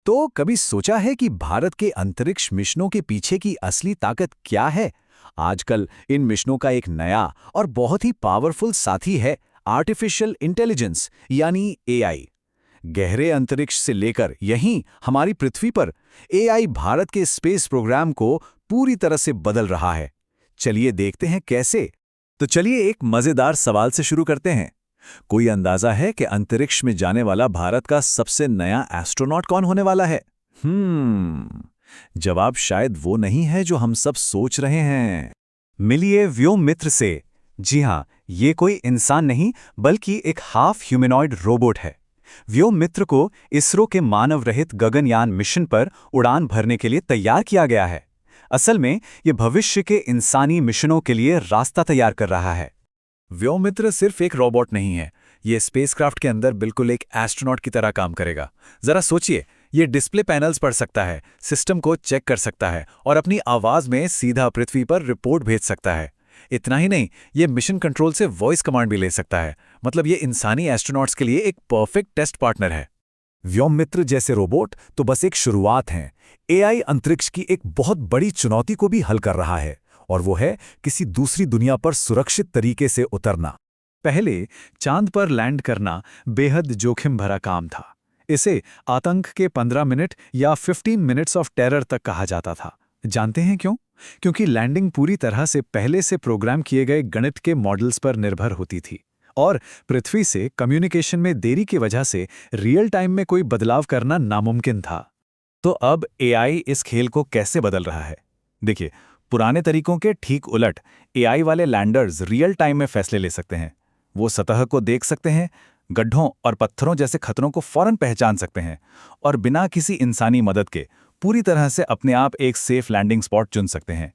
तो कभी सोचा है कि भारत के अंतरिक्ष मिशनों के पीछे की असली ताकत क्या है? आजकल इन मिशनों का एक नया और बहुत ही पावरफुल साथी है आर्टिफिशियल इंटेलिजेंस यानी एआई। गहरे अंतरिक्ष से लेकर यहीं हमारी पृथ्वी पर एआई भारत के स्पेस प्रोग्राम को पूरी तरह से बदल रहा है। चलिए देखते हैं कैसे। तो चलिए एक मजेदार सवाल से शुरू करते हैं। कोई अंदाजा है कि अंतरिक्ष में जाने वाला भारत का सबसे नया एस्ट्रोनॉट कौन होने वाला है? जवाब शायद वो नहीं है जो हम सब सोच रहे हैं। मिलिए व्योम मित्र से। जी हाँ, ये कोई इंसान नहीं बल्कि एक हाफ ह्यूमनॉइड रोबोट है। व्योम मित्र को इसरो के मानव रहित गगनयान मिशन पर उड़ान भरने के लिए तैयार किया गया है। असल में ये भविष्य के इंसानी मिशनों के लिए रास्ता तैयार कर रहा है। व्योममित्र सिर्फ एक रोबोट नहीं है, ये स्पेसक्राफ्ट के अंदर बिल्कुल एक एस्ट्रोनॉट की तरह काम करेगा। जरा सोचिए, ये डिस्प्ले पैनल्स पढ़ सकता है, सिस्टम को चेक कर सकता है और अपनी आवाज में सीधा पृथ्वी पर रिपोर्ट भेज सकता है। इतना ही नहीं, ये मिशन कंट्रोल से वॉइस कमांड भी ले सकता है। मतलब ये इंसानी एस्ट्रोनॉट्स के लिए एक परफेक्ट टेस्ट पार्टनर है। व्योममित्र जैसे रोबोट तो बस एक शुरुआत हैं। एआई अंतरिक्ष की एक बहुत बड़ी चुनौती को भी हल कर रहा है, और वो है किसी दूसरी दुनिया पर सुरक्षित तरीके से उतरना। पहले चांद पर लैंड करना बेहद जोखिम भरा काम था। इसे आतंक के 15 मिनट या 15 मिनट्स ऑफ टेरर तक कहा जाता था। जानते हैं क्यों? क्योंकि लैंडिंग पूरी तरह से पहले से प्रोग्राम किए गए गणित के मॉडल्स पर निर्भर होती थी, और पृथ्वी से कम्युनिकेशन में देरी की वजह से रियल टाइम में कोई बदलाव करना नामुमकिन था। तो अब एआई इस खेल को कैसे बदल रहा है? देखिए, पुराने तरीकों के ठीक उलट एआई वाले लैंडर्स रियल टाइम में फैसले ले सकते हैं। वो सतह को देख सकते हैं, गड्ढों और पत्थरों जैसे खतरों को फौरन पहचान सकते हैं और बिना किसी इंसानी मदद के पूरी तरह से अपने आप एक सेफ लैंडिंग स्पॉट चुन सकते हैं।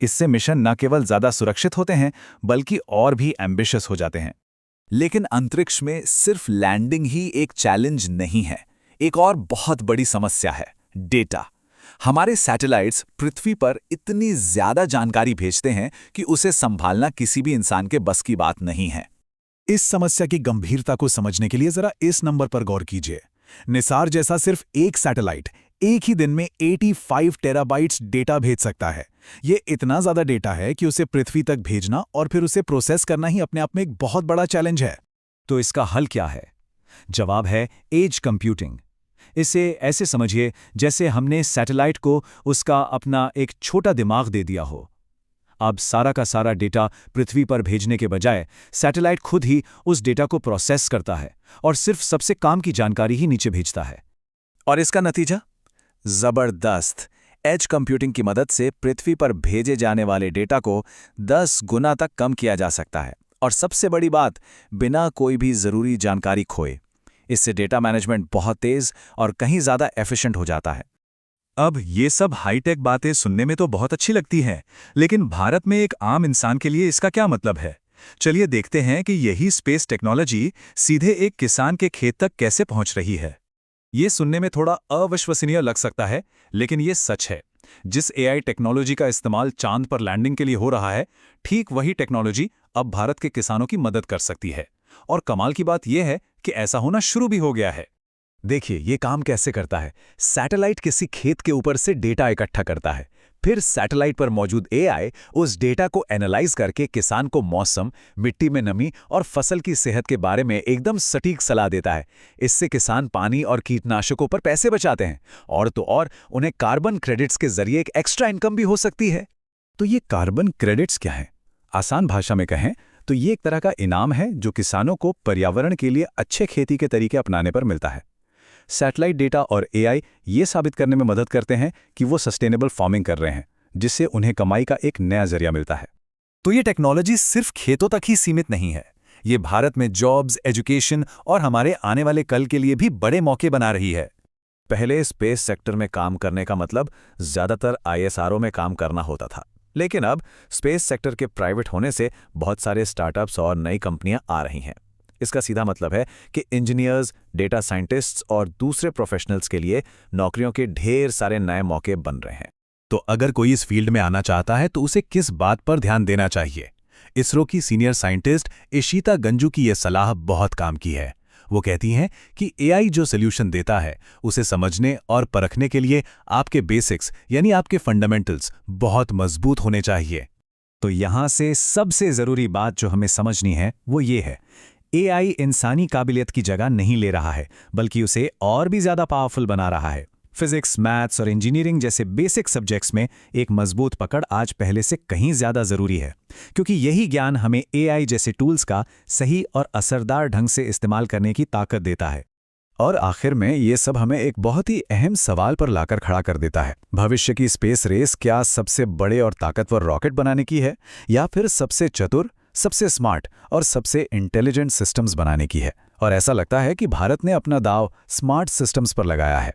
इससे मिशन न केवल ज़्यादा सुरक्षित होते हैं बल्कि और भी एम्बिशियस हो जाते हैं। लेकिन अंतरिक्ष में सिर्फ लैंडिंग ही एक चैलेंज नहीं है। एक और बहुत बड़ी समस्या है डेटा। हमारे सैटेलाइट्स पृथ्वी पर इतनी ज्यादा जानकारी भेजते हैं कि उसे संभालना किसी भी इंसान के बस की बात नहीं है। इस समस्या की गंभीरता को समझने के लिए जरा इस नंबर पर गौर कीजिए। निसार जैसा सिर्फ एक सैटेलाइट एक ही दिन में 85 टेराबाइट्स डेटा भेज सकता है। ये इतना ज्यादा डेटा है कि उसे पृथ्वी तक भेजना और फिर उसे प्रोसेस करना ही अपने आप में एक बहुत बड़ा चैलेंज है। तो इसका हल क्या है? जवाब है एज कंप्यूटिंग। इसे ऐसे समझिए जैसे हमने सैटेलाइट को उसका अपना एक छोटा दिमाग दे दिया हो। अब सारा का सारा डेटा पृथ्वी पर भेजने के बजाय सैटेलाइट खुद ही उस डेटा को प्रोसेस करता है और सिर्फ सबसे काम की जानकारी ही नीचे भेजता है। और इसका नतीजा? जबरदस्त। एज कंप्यूटिंग की मदद से पृथ्वी पर भेजे जाने वाले डेटा को 10 गुना तक कम किया जा सकता है, और सबसे बड़ी बात, बिना कोई भी जरूरी जानकारी खोए। इससे डेटा मैनेजमेंट बहुत तेज और कहीं ज़्यादा एफिशिएंट हो जाता है। अब ये सब हाईटेक बातें सुनने में तो बहुत अच्छी लगती हैं, लेकिन भारत में एक आम इंसान के लिए इसका क्या मतलब है? चलिए देखते हैं कि यही स्पेस टेक्नोलॉजी सीधे एक किसान के खेत तक कैसे पहुंच रही है। ये सुनने में थोड़ा अविश्वसनीय लग सकता है, लेकिन ये सच है। जिस एआई टेक्नोलॉजी का इस्तेमाल चांद पर लैंडिंग के लिए हो रहा है, ठीक वही टेक्नोलॉजी अब भारत के किसानों की मदद कर सकती है। और कमाल की बात यह है कि ऐसा होना शुरू भी हो गया है। देखिए, ये काम कैसे करता है। सैटेलाइट किसी खेत के ऊपर से डेटा इकट्ठा करता है, फिर सैटेलाइट पर मौजूद एआई उस डेटा को एनालाइज करके किसान को मौसम, मिट्टी में नमी और फसल की सेहत के बारे में एकदम सटीक सलाह देता है। इससे किसान पानी और कीटनाशकों पर पैसे बचाते हैं, और तो और उन्हें कार्बन क्रेडिट्स के जरिए एक एक्स्ट्रा इनकम भी हो सकती है। तो ये कार्बन क्रेडिट्स क्या हैं? आसान भाषा में कहें तो ये एक तरह का इनाम है जो किसानों को पर्यावरण के लिए अच्छे खेती के तरीके अपनाने पर मिलता है। सैटेलाइट डेटा और एआई ये साबित करने में मदद करते हैं कि वो सस्टेनेबल फार्मिंग कर रहे हैं, जिससे उन्हें कमाई का एक नया जरिया मिलता है। तो ये टेक्नोलॉजी सिर्फ खेतों तक ही सीमित नहीं है। ये भारत में जॉब्स, एजुकेशन और हमारे आने वाले कल के लिए भी बड़े मौके बना रही है। पहले स्पेस सेक्टर में काम करने का मतलब ज़्यादातर आईएसआरओ में काम करना होता था, लेकिन अब स्पेस सेक्टर के प्राइवेट होने से बहुत सारे स्टार्टअप्स और नई कंपनियां आ रही हैं। इसका सीधा मतलब है कि इंजीनियर्स, डेटा साइंटिस्ट्स और दूसरे प्रोफेशनल्स के लिए नौकरियों के ढेर सारे नए मौके बन रहे हैं। तो अगर कोई इस फील्ड में आना चाहता है तो उसे किस बात पर ध्यान देना चाहिए? इसरो की सीनियर साइंटिस्ट इशिता गंजू की यह सलाह बहुत काम की है। वो कहती हैं कि एआई जो सॉल्यूशन देता है उसे समझने और परखने के लिए आपके बेसिक्स यानी आपके फंडामेंटल्स बहुत मजबूत होने चाहिए। तो यहाँ से सबसे ज़रूरी बात जो हमें समझनी है वो ये है, एआई इंसानी काबिलियत की जगह नहीं ले रहा है, बल्कि उसे और भी ज़्यादा पावरफुल बना रहा है। फिजिक्स, मैथ्स और इंजीनियरिंग जैसे बेसिक सब्जेक्ट्स में एक मजबूत पकड़ आज पहले से कहीं ज़्यादा ज़रूरी है, क्योंकि यही ज्ञान हमें एआई जैसे टूल्स का सही और असरदार ढंग से इस्तेमाल करने की ताकत देता है। और आखिर में ये सब हमें एक बहुत ही अहम सवाल पर लाकर खड़ा कर देता है। भविष्य की स्पेस रेस क्या सबसे बड़े और ताकतवर रॉकेट बनाने की है, या फिर सबसे चतुर, सबसे स्मार्ट और सबसे इंटेलिजेंट सिस्टम्स बनाने की है? और ऐसा लगता है कि भारत ने अपना दांव स्मार्ट सिस्टम्स पर लगाया है।